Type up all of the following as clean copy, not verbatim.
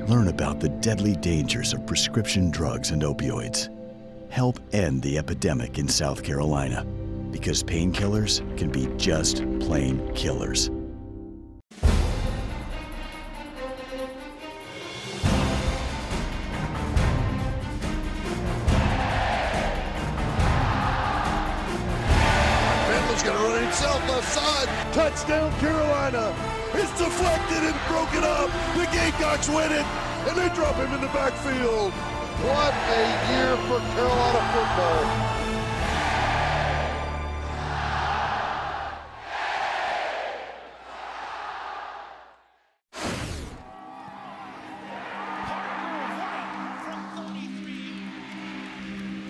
Learn about the deadly dangers of prescription drugs and opioids. Help end the epidemic in South Carolina, because painkillers can be just plain killers. Bentley's going to run himself left side. Touchdown, Carolina. It's deflected and broken up. The Gamecocks win it, and they drop him in the backfield. What a year for Carolina football.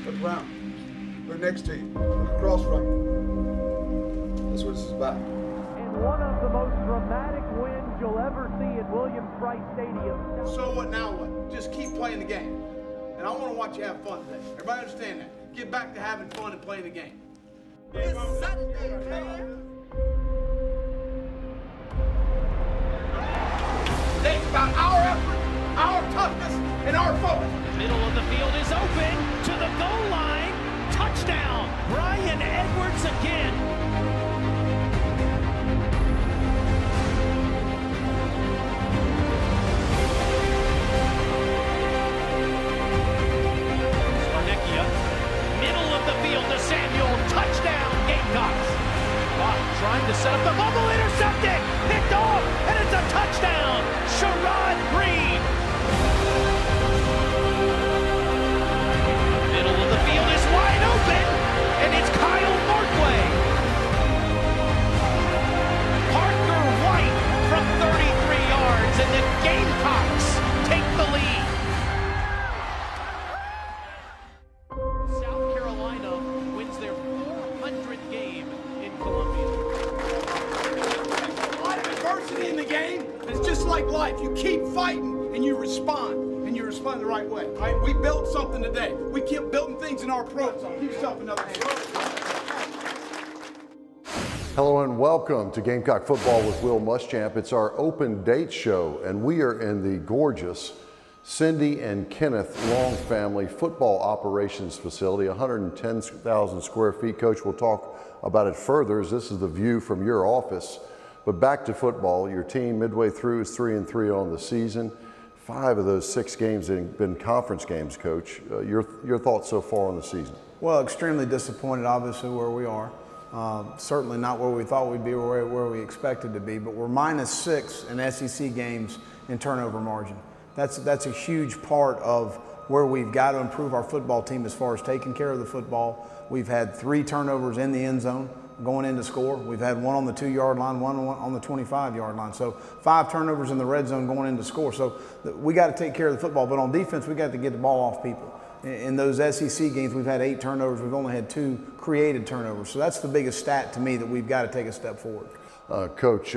Look around. Look next to you. Look across from you. That's what this is about. And one of the most dramatic wins you'll ever see at Williams-Brice Stadium. So what now what? Just keep playing the game. And I want to watch you have fun today. Everybody understand that? Get back to having fun and playing the game. It's Sunday, man. It's about our effort, our toughness, and our focus. Middle of the field is open to the goal line. Touchdown, Brian Edwards again. Trying to set up the bubble, intercepted, picked off, and it's a touchdown. Sherrod Breed. Middle of the field is wide open, and it's Kyle Markway. Parker White from 33 yards, and the Gamecocks take the lead. South Carolina wins their 400th game in Columbia. In the game, it's just like life. You keep fighting and you respond the right way. Right? We built something today. We keep building things in our program. Give yourself another hand. Hello and welcome to Gamecock Football with Will Muschamp. It's our open date show, and we are in the gorgeous Cindy and Kenneth Long family football operations facility, 110,000 square feet. Coach will talk about it further, as this is the view from your office. But back to football, your team midway through is 3-3 on the season. 5 of those 6 games have been conference games, Coach. Your thoughts so far on the season? Well, extremely disappointed, obviously, where we are. Certainly not where we thought we'd be or where we expected to be, but we're -6 in SEC games in turnover margin. That's a huge part of where we've got to improve our football team as far as taking care of the football. We've had 3 turnovers in the end zone going in to score. We've had 1 on the 2-yard line, 1 on the 25-yard line. So 5 turnovers in the red zone going in to score. So we got to take care of the football, but on defense, we got to get the ball off people. In those SEC games, we've had 8 turnovers. We've only had 2 created turnovers. So that's the biggest stat to me that we've got to take a step forward. Coach,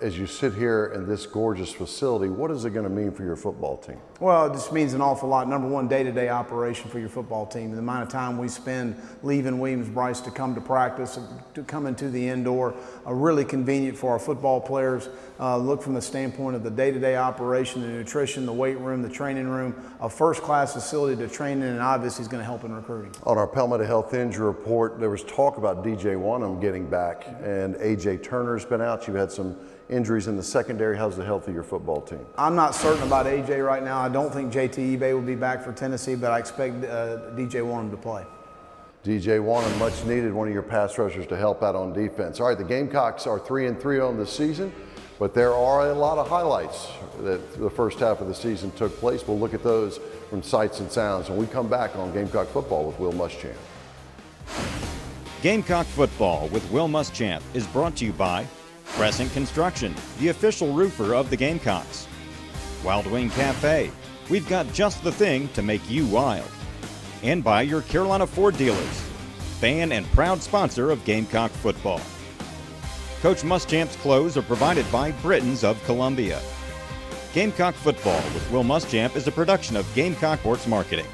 as you sit here in this gorgeous facility, what is it going to mean for your football team? Well, it just means an awful lot. Number one, day-to-day operation for your football team. The amount of time we spend leaving Williams-Brice to come to practice, to come into the indoor, really convenient for our football players. Look from the standpoint of the day-to-day operation, the nutrition, the weight room, the training room, a first-class facility to train in, and obviously is going to help in recruiting. On our Palmetto Health Injury Report, there was talk about DJ Wanham getting back, and A.J. Turner's been out. You've had some injuries in the secondary. How's the health of your football team? I'm not certain about A.J. right now. I don't think J.T. Ebay will be back for Tennessee, but I expect DJ Wanham to play. DJ Wanham, much needed, one of your pass rushers to help out on defense. All right, the Gamecocks are 3-3 on the season, but there are a lot of highlights that the first half of the season took place. We'll look at those from Sights and Sounds when we come back on Gamecock Football with Will Muschamp. Gamecock Football with Will Muschamp is brought to you by Crescent Construction, the official roofer of the Gamecocks. Wild Wing Cafe, we've got just the thing to make you wild. And by your Carolina Ford dealers, fan and proud sponsor of Gamecock Football. Coach Muschamp's clothes are provided by Britons of Columbia. Gamecock Football with Will Muschamp is a production of Gamecock Sports Marketing.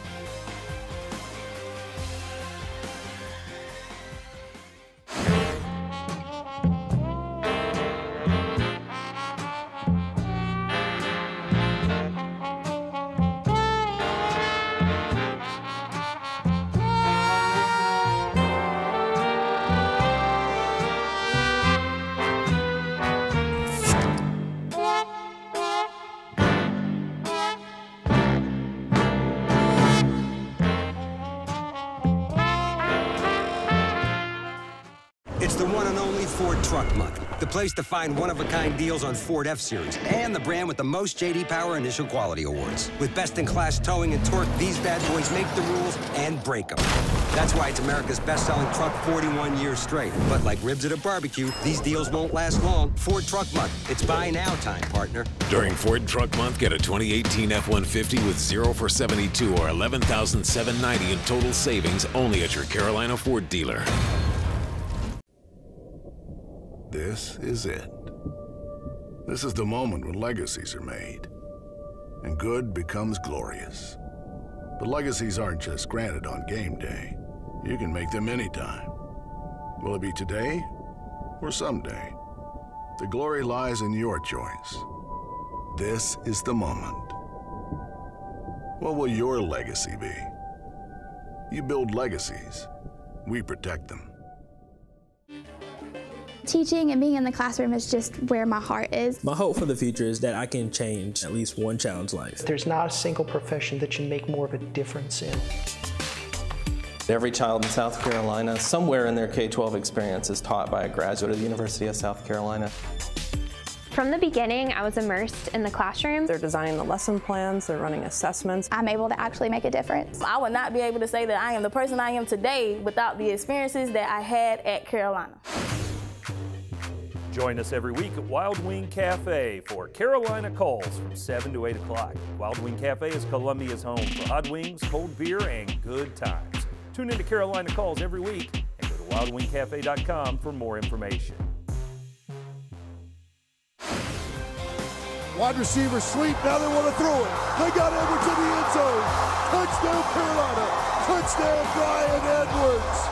Truck Month, the place to find one-of-a-kind deals on Ford F-Series and the brand with the most J.D. Power Initial Quality Awards. With best-in-class towing and torque, these bad boys make the rules and break them. That's why it's America's best-selling truck 41 years straight. But like ribs at a barbecue, these deals won't last long. Ford Truck Month. It's buy now time, partner. During Ford Truck Month, get a 2018 F-150 with 0 for 72 or $11,790 in total savings only at your Carolina Ford dealer. This is it. This is the moment when legacies are made, and good becomes glorious. But legacies aren't just granted on game day. You can make them anytime. Will it be today or someday? The glory lies in your choice. This is the moment. What will your legacy be? You build legacies. We protect them. Teaching and being in the classroom is just where my heart is. My hope for the future is that I can change at least one child's life. There's not a single profession that you make more of a difference in. Every child in South Carolina, somewhere in their K-12 experience, is taught by a graduate of the University of South Carolina. From the beginning, I was immersed in the classroom. They're designing the lesson plans, they're running assessments. I'm able to actually make a difference. I would not be able to say that I am the person I am today without the experiences that I had at Carolina. Join us every week at Wild Wing Cafe for Carolina Calls from 7 to 8 o'clock. Wild Wing Cafe is Columbia's home for hot wings, cold beer, and good times. Tune into Carolina Calls every week and go to wildwingcafe.com for more information. Wide receiver sweep, now they want to throw it. They got Edwards in the end zone. Touchdown Carolina. Touchdown Brian Edwards.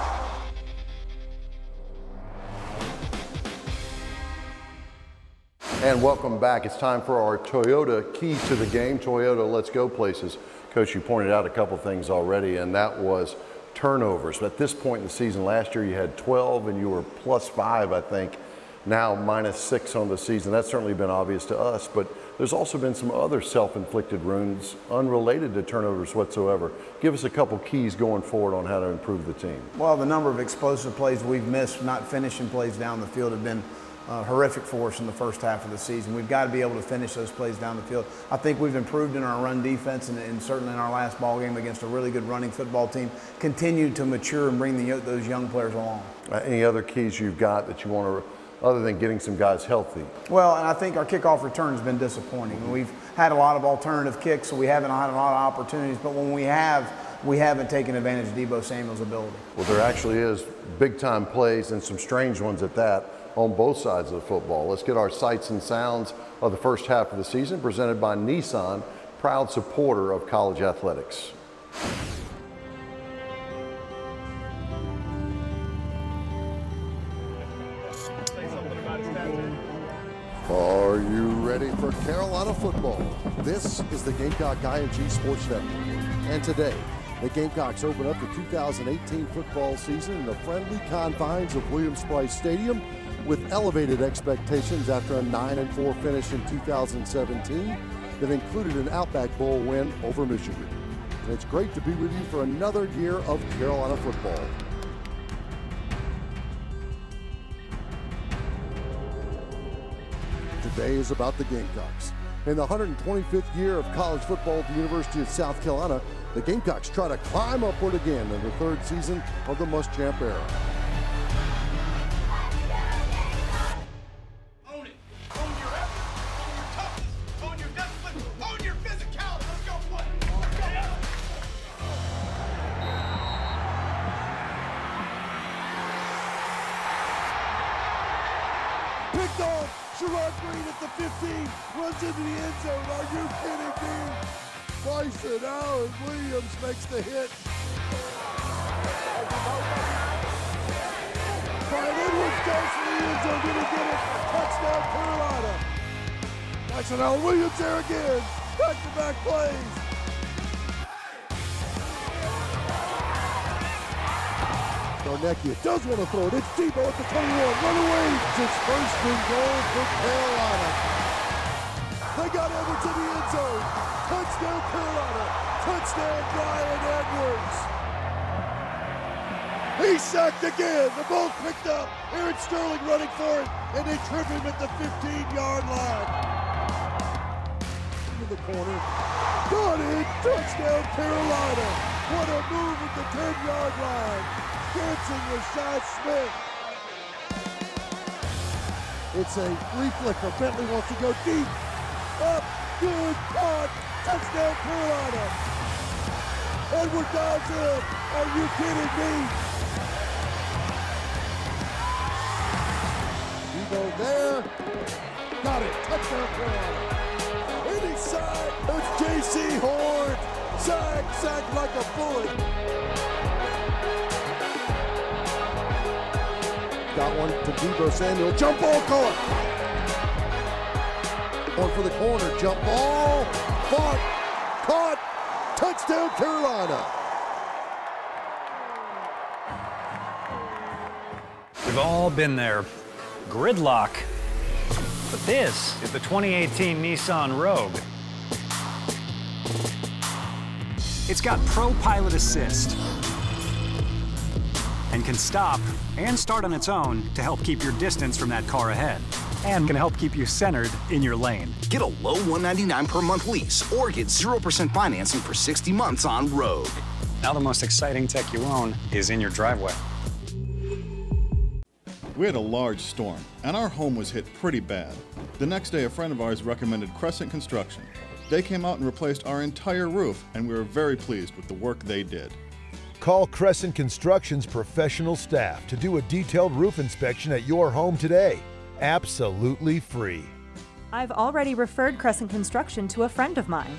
And welcome back. It's time for our Toyota Key to the Game. Toyota, let's go places. Coach, you pointed out a couple things already, and that was turnovers. At this point in the season, last year you had 12 and you were +5, I think. Now -6 on the season. That's certainly been obvious to us, but there's also been some other self-inflicted wounds unrelated to turnovers whatsoever. Give us a couple keys going forward on how to improve the team. Well, the number of explosive plays we've missed, not finishing plays down the field, have been horrific for us in the first half of the season. We've got to be able to finish those plays down the field. I think we've improved in our run defense, and certainly in our last ball game against a really good running football team, continued to mature and bring those young players along. Any other keys you've got that you want to, other than getting some guys healthy? Well, and I think our kickoff return has been disappointing. We've had a lot of alternative kicks, so we haven't had a lot of opportunities, but when we haven't taken advantage of Deebo Samuel's ability. Well, there actually is big-time plays and some strange ones at that on both sides of the football. Let's get our sights and sounds of the first half of the season, presented by Nissan, proud supporter of college athletics. Are you ready for Carolina football? This is the Gamecock IMG Sports Network. And today, the Gamecocks open up the 2018 football season in the friendly confines of Williams-Brice Stadium with elevated expectations after a 9-4 finish in 2017 that included an Outback Bowl win over Michigan. And it's great to be with you for another year of Carolina football. Today is about the Gamecocks. In the 125th year of college football at the University of South Carolina, the Gamecocks try to climb upward again in the third season of the Muschamp era. Own it. Own your effort. Own your toughness. Own your discipline. Own your physicality. Let's go play. Picked off. Sherrod Green at the 15, runs into the end zone. Are you kidding me? Bryson Allen Williams makes the hit. Brian Edwards goes for the end zone. Did he get it? Touchdown Carolina. Bryson Allen Williams there again. Back-to-back plays. Garnecchia does want to throw it. It's Deebo at the 21. Run away. It's first and goal for Carolina. They got Edwards in the end zone. Touchdown Carolina. Touchdown Brian Edwards. He's sacked again. The ball picked up. Aaron Sterling running for it, and they trip him at the 15-yard line. Into the corner. Got it. Touchdown, Carolina. What a move at the 10-yard line. Dancing with Rashad Smith. It's a flea flicker. Bentley wants to go deep. Up. Good. Caught. Touchdown, Carolina. Edward dives in. Are you kidding me? Debo there. Got it. Touchdown, Carolina. Any side. It's J.C. Horn. Sacked like a bullet. Got one to Debo Samuel. Jump ball caught. One for the corner. Jump ball. Caught. Touchdown, Carolina. We've all been there. Gridlock. But this is the 2018 Nissan Rogue. It's got Pro Pilot Assist and can stop and start on its own to help keep your distance from that car ahead, and can help keep you centered in your lane. Get a low $199 per month lease or get 0% financing for 60 months on Rogue. Now the most exciting tech you own is in your driveway. We had a large storm, and our home was hit pretty bad. The next day, a friend of ours recommended Crescent Construction. They came out and replaced our entire roof, and we were very pleased with the work they did. Call Crescent Construction's professional staff to do a detailed roof inspection at your home today. Absolutely free. I've already referred Crescent Construction to a friend of mine.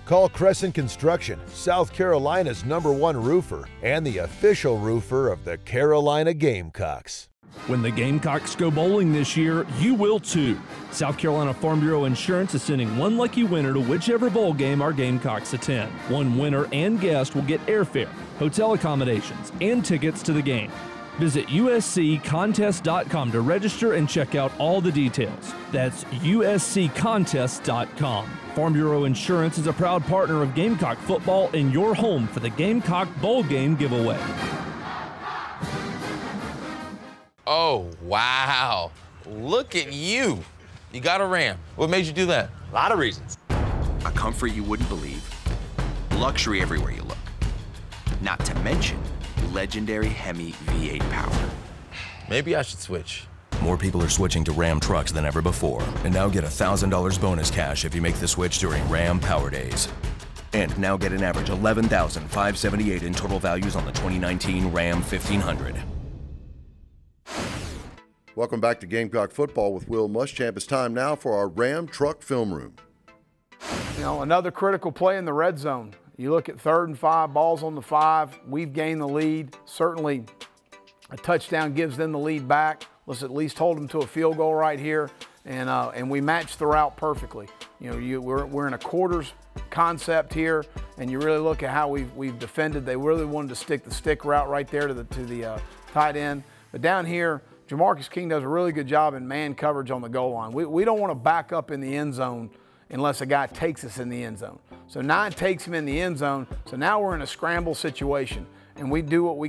Call Crescent Construction, South Carolina's #1 roofer and the official roofer of the Carolina Gamecocks. When the Gamecocks go bowling this year, you will too. South Carolina Farm Bureau Insurance is sending one lucky winner to whichever bowl game our Gamecocks attend. One winner and guest will get airfare, hotel accommodations, and tickets to the game. Visit usccontest.com to register and check out all the details. That's usccontest.com. Farm Bureau Insurance is a proud partner of Gamecock football and your home for the Gamecock Bowl Game giveaway. Oh, wow. Look at you. You got a Ram. What made you do that? A lot of reasons. A comfort you wouldn't believe. Luxury everywhere you look. Not to mention legendary Hemi V8 power. Maybe I should switch. More people are switching to Ram trucks than ever before. And now get $1,000 bonus cash if you make the switch during Ram Power Days. And now get an average $11,578 in total values on the 2019 Ram 1500. Welcome back to Gamecock Football with Will Muschamp. It's time now for our Ram Truck Film Room. You know, another critical play in the red zone. You look at 3rd and 5, balls on the 5. We've gained the lead. Certainly a touchdown gives them the lead back. Let's at least hold them to a field goal right here. And we match the route perfectly. You know, we're in a quarters concept here, and you really look at how we've defended. They really wanted to stick the stick route right there to the tight end. But down here, Jamarcus King does a really good job in man coverage on the goal line. We don't want to back up in the end zone unless a guy takes us in the end zone. So 9 takes him in the end zone, so now we're in a scramble situation. And we do what we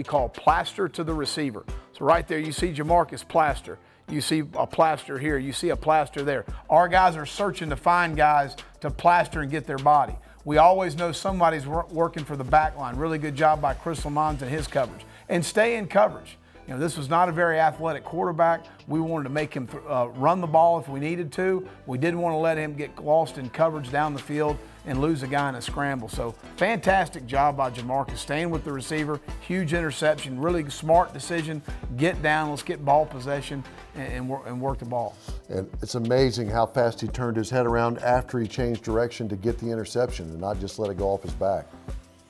call plaster to the receiver. So right there you see Jamarcus plaster. You see a plaster here, you see a plaster there. Our guys are searching to find guys to plaster and get their body. We always know somebody's working for the back line. Really good job by Chris Lamons and his coverage. And stay in coverage. You know, this was not a very athletic quarterback. We wanted to make him run the ball if we needed to. We didn't want to let him get lost in coverage down the field and lose a guy in a scramble. So fantastic job by Jamarcus, staying with the receiver, huge interception, really smart decision. Get down, let's get ball possession and work the ball. And it's amazing how fast he turned his head around after he changed direction to get the interception and not just let it go off his back.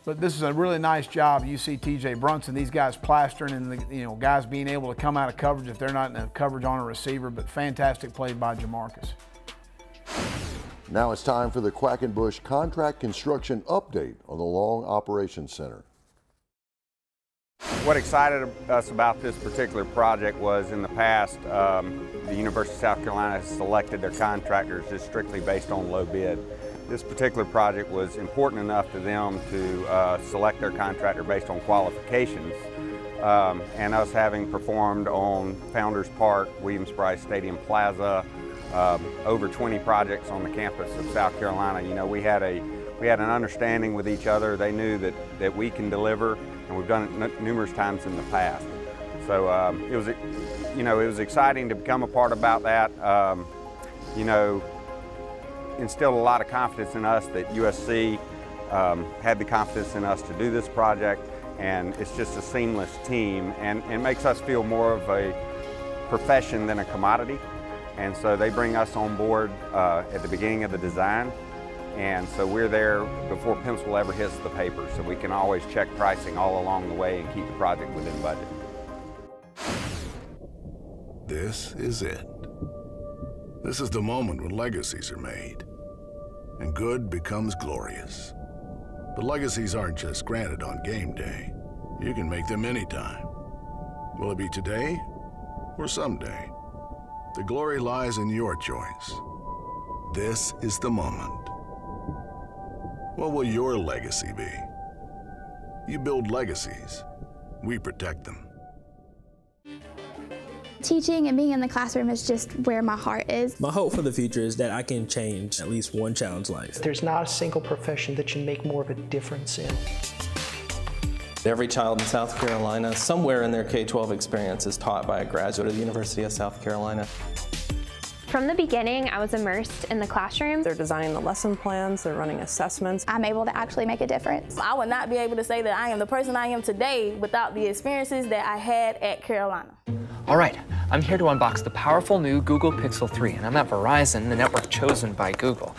But this is a really nice job. You see TJ Brunson, these guys plastering and guys being able to come out of coverage if they're not in coverage on a receiver, but fantastic play by Jamarcus. Now it's time for the Quackenbush Contract Construction Update on the Long Operations Center. What excited us about this particular project was in the past, the University of South Carolina has selected their contractors just strictly based on low bid. This particular project was important enough to them to select their contractor based on qualifications and us having performed on Founders Park, Williams-Brice Stadium Plaza, over 20 projects on the campus of South Carolina. You know, we had an understanding with each other. They knew that we can deliver, and we've done it numerous times in the past. So it was exciting to become a part about that. You know, instilled a lot of confidence in us that USC had the confidence in us to do this project, and it's just a seamless team, and it makes us feel more of a profession than a commodity. And so they bring us on board at the beginning of the design, and so we're there before pencil ever hits the paper, so we can always check pricing all along the way and keep the project within budget. This is it. This is the moment when legacies are made, and good becomes glorious. But legacies aren't just granted on game day. You can make them anytime. Will it be today or someday? The glory lies in your choice. This is the moment. What will your legacy be? You build legacies. We protect them. Teaching and being in the classroom is just where my heart is. My hope for the future is that I can change at least one child's life. There's not a single profession that you make more of a difference in. Every child in South Carolina, somewhere in their K-12 experience, is taught by a graduate of the University of South Carolina. From the beginning, I was immersed in the classroom. They're designing the lesson plans, they're running assessments. I'm able to actually make a difference. I would not be able to say that I am the person I am today without the experiences that I had at Carolina. All right, I'm here to unbox the powerful new Google Pixel 3, and I'm at Verizon, the network chosen by Google.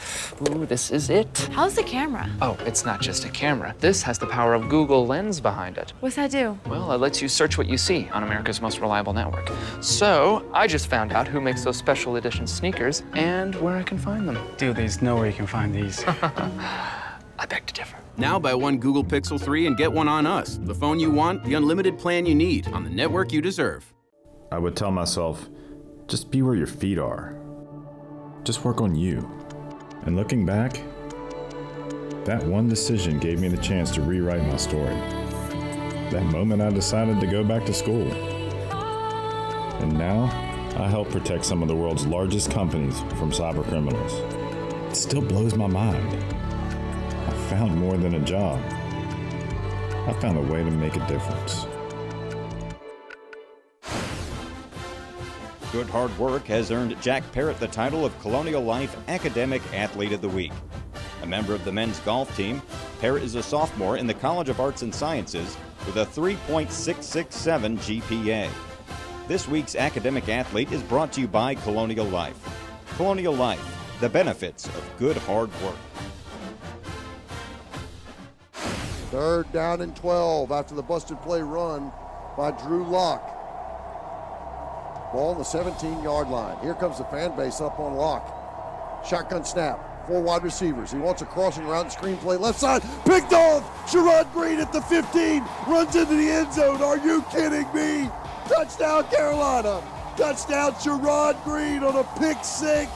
Ooh, this is it. How's the camera? Oh, it's not just a camera. This has the power of Google Lens behind it. What's that do? Well, it lets you search what you see on America's most reliable network. So, I just found out who makes those special edition sneakers and where I can find them. Dude, there's no way you can find these. I beg to differ. Now buy one Google Pixel 3 and get one on us. The phone you want, the unlimited plan you need, on the network you deserve. I would tell myself, just be where your feet are. Just work on you. And looking back, that one decision gave me the chance to rewrite my story. That moment I decided to go back to school. And now, I help protect some of the world's largest companies from cyber criminals. It still blows my mind. I found more than a job. I found a way to make a difference. Good hard work has earned Jack Parrott the title of Colonial Life Academic Athlete of the Week. A member of the men's golf team, Parrott is a sophomore in the College of Arts and Sciences with a 3.667 GPA. This week's academic athlete is brought to you by Colonial Life. Colonial Life, the benefits of good hard work. 3rd down and 12 after the busted play run by Drew Locke. Ball on the 17-yard line. Here comes the fan base up on Locke. Shotgun snap. 4 wide receivers. He wants a crossing route and screen play left side. Picked off. Sherrod Green at the 15. Runs into the end zone. Are you kidding me? Touchdown Carolina. Touchdown Sherrod Green on a pick 6.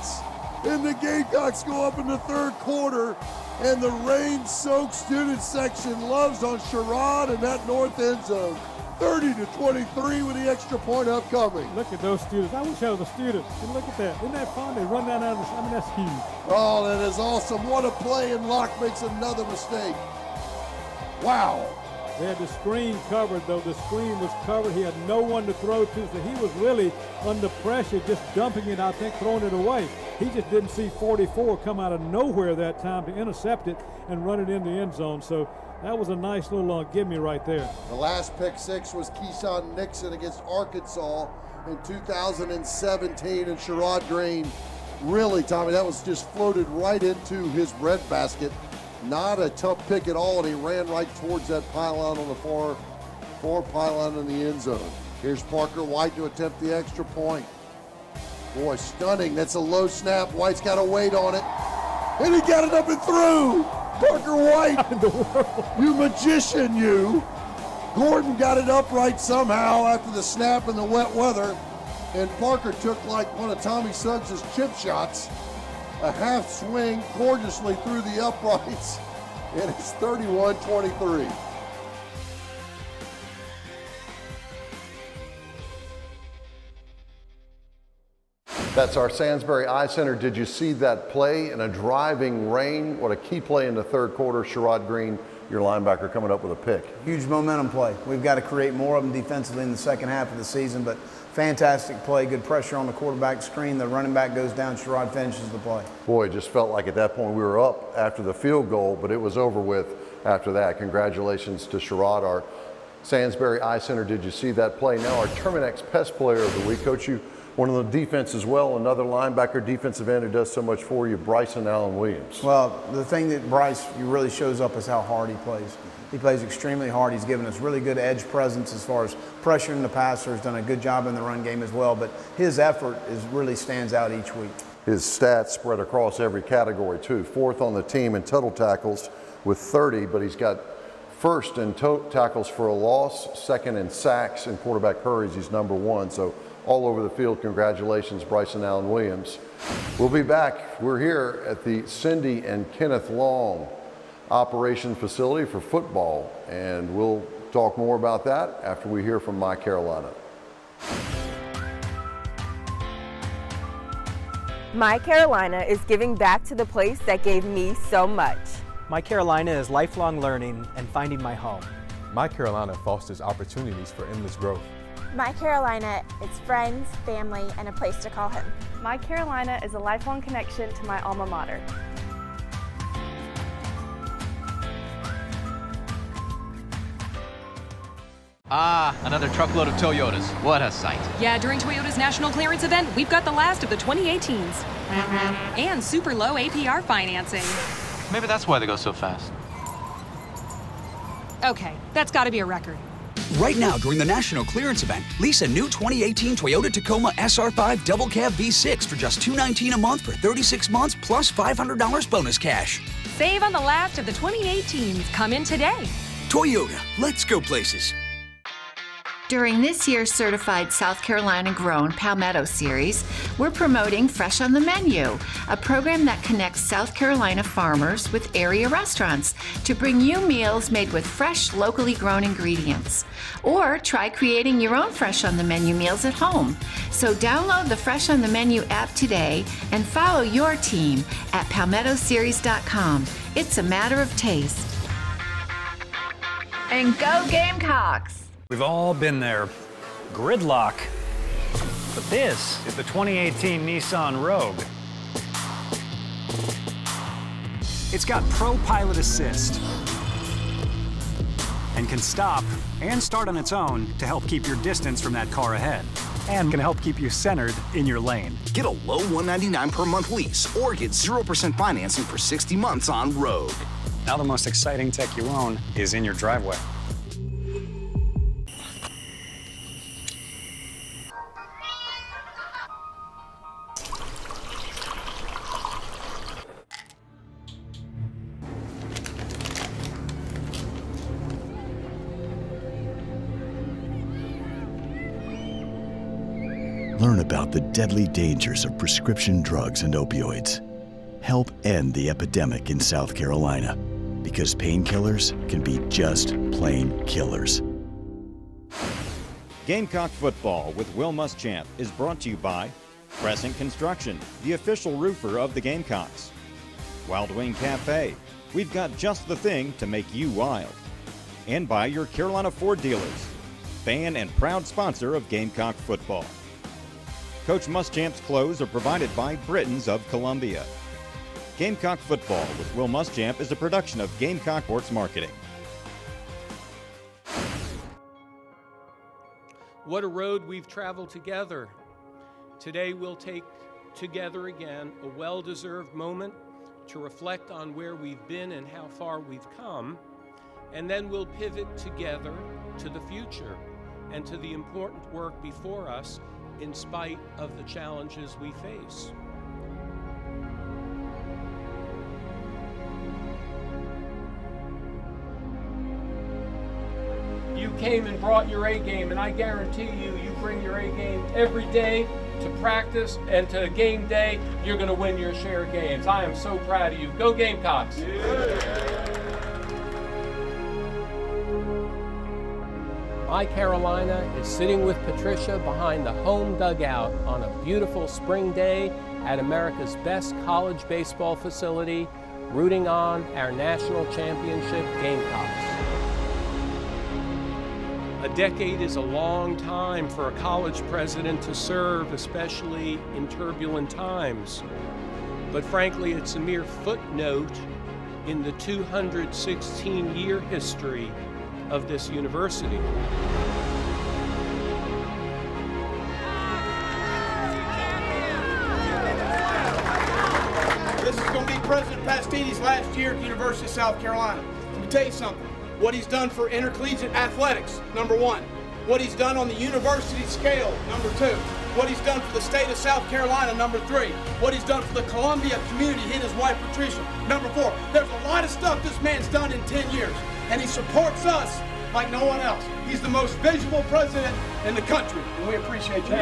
And the Gamecocks go up in the 3rd quarter. And the rain-soaked student section loves on Sherrod in that north end zone. 30-23 with the extra point upcoming. Look at those students. I wish I was a student. And look at that. Isn't that fun? They run down out of the, I mean, that's huge. Oh, that is awesome. What a play, and Locke makes another mistake. Wow. They had the screen covered, though. The screen was covered. He had no one to throw to, so he was really under pressure, just dumping it, I think, throwing it away. He just didn't see 44 come out of nowhere that time to intercept it and run it in the end zone. So that was a nice little gimme right there. The last pick 6 was Keyshawn Nixon against Arkansas in 2017, and Sherrod Green, really, Tommy, that was just floated right into his breadbasket. Not a tough pick at all, and he ran right towards that pylon on the far pylon in the end zone. Here's Parker White to attempt the extra point. Boy, stunning. That's a low snap. White's got a weight on it, and he got it up and through. Parker White, you magician, you. Gordon got it upright somehow after the snap in the wet weather, and Parker took like one of Tommy Suggs' chip shots, a half swing gorgeously through the uprights, and it's 31-23. That's our Sainsbury Eye Center. Did you see that play in a driving rain? What a key play in the third quarter. Sherrod Green, your linebacker, coming up with a pick. Huge momentum play. We've got to create more of them defensively in the second half of the season, but fantastic play, good pressure on the quarterback screen. The running back goes down, Sherrod finishes the play. Boy, it just felt like at that point we were up after the field goal, but it was over with after that. Congratulations to Sherrod, our Sainsbury Eye Center. Did you see that play? Now our Terminex Pest Player of the Week. Coach, you one of the defense as well, another linebacker, defensive end who does so much for you, Bryson Allen Williams. Well, the thing that Bryce really shows up is how hard he plays. He plays extremely hard. He's given us really good edge presence as far as pressuring the passer. He's done a good job in the run game as well, but his effort really stands out each week. His stats spread across every category too. Fourth on the team in total tackles with 30, but he's got first in tackles for a loss, second in sacks, and quarterback hurries. He's number 1. So all over the field, congratulations, Bryson Allen Williams. We'll be back. We're here at the Cindy and Kenneth Long operation facility for football, and we'll talk more about that after we hear from My Carolina. My Carolina is giving back to the place that gave me so much. My Carolina is lifelong learning and finding my home. My Carolina fosters opportunities for endless growth. My Carolina is friends, family, and a place to call home. My Carolina is a lifelong connection to my alma mater. Ah, another truckload of Toyotas. What a sight. Yeah, during Toyota's national clearance event, we've got the last of the 2018s. And super low APR financing. Maybe that's why they go so fast. Okay, that's got to be a record. Right now, during the national clearance event, lease a new 2018 Toyota Tacoma SR5 Double Cab V6 for just $219 a month for 36 months plus $500 bonus cash. Save on the last of the 2018s. Come in today. Toyota, let's go places. During this year's Certified South Carolina Grown Palmetto Series, we're promoting Fresh on the Menu, a program that connects South Carolina farmers with area restaurants to bring you meals made with fresh, locally grown ingredients. Or try creating your own Fresh on the Menu meals at home. So download the Fresh on the Menu app today and follow your team at palmettoseries.com. It's a matter of taste. And go Gamecocks! We've all been there. Gridlock. But this is the 2018 Nissan Rogue. It's got Pro Pilot Assist and can stop and start on its own to help keep your distance from that car ahead, and can help keep you centered in your lane. Get a low $199 per month lease or get 0% financing for 60 months on Rogue. Now the most exciting tech you own is in your driveway. Learn about the deadly dangers of prescription drugs and opioids. Help end the epidemic in South Carolina, because painkillers can be just plain killers. Gamecock Football with Will Muschamp is brought to you by Crescent Construction, the official roofer of the Gamecocks. Wild Wing Cafe, we've got just the thing to make you wild. And by your Carolina Ford dealers, fan and proud sponsor of Gamecock Football. Coach Muschamp's clothes are provided by Britons of Columbia. Gamecock Football with Will Muschamp is a production of Gamecock Sports Marketing. What a road we've traveled together. Today we'll take together again a well-deserved moment to reflect on where we've been and how far we've come, and then we'll pivot together to the future and to the important work before us in spite of the challenges we face. You came and brought your A game, and I guarantee you, you bring your A game every day to practice, and to game day, you're going to win your share of games. I am so proud of you. Go Gamecocks! Yeah. My Carolina is sitting with Patricia behind the home dugout on a beautiful spring day at America's best college baseball facility, rooting on our national championship Gamecocks. A decade is a long time for a college president to serve, especially in turbulent times. But frankly, it's a mere footnote in the 216-year history of this university. This is going to be President Pastides' last year at the University of South Carolina. Let me tell you something. What he's done for intercollegiate athletics, number one. What he's done on the university scale, number two. What he's done for the state of South Carolina, number three. What he's done for the Columbia community, he and his wife Patricia, number four. There's a lot of stuff this man's done in 10 years, and he supports us like no one else. He's the most visible president in the country, and we appreciate you.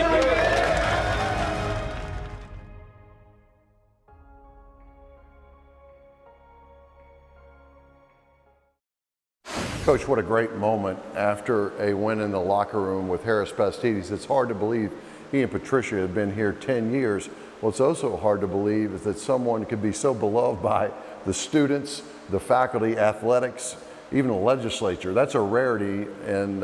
Coach, what a great moment after a win in the locker room with Harris Pastides. It's hard to believe he and Patricia had been here 10 years. What's also hard to believe is that someone could be so beloved by the students, the faculty, athletics, even the legislature. That's a rarity in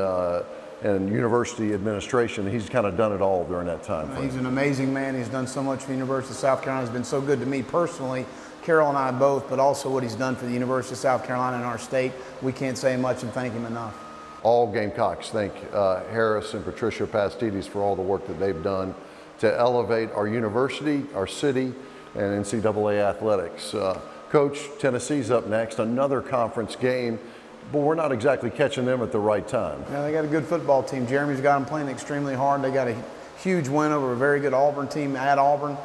university administration. He's kind of done it all during that time. He's an amazing man. He's done so much for the University of South Carolina. He's been so good to me personally. Carol and I both, but also what he's done for the University of South Carolina and our state. We can't say much and thank him enough. All Gamecocks thank Harris and Patricia Pastides for all the work that they've done to elevate our university, our city, and NCAA athletics. Coach, Tennessee's up next, another conference game, but we're not exactly catching them at the right time. Yeah, they got a good football team. Jeremy's got them playing extremely hard. They got a huge win over a very good Auburn team at Auburn.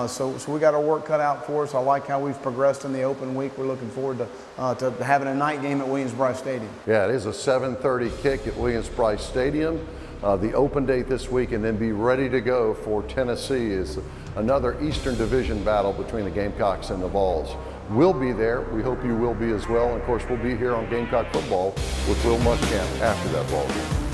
So we got our work cut out for us. I like how we've progressed in the open week. We're looking forward to having a night game at Williams-Brice Stadium. Yeah, it is a 7:30 kick at Williams-Brice Stadium. The open date this week, and then be ready to go for Tennessee is another Eastern Division battle between the Gamecocks and the Vols. We'll be there. We hope you will be as well. And of course, we'll be here on Gamecock Football with Will Muschamp after that ball game.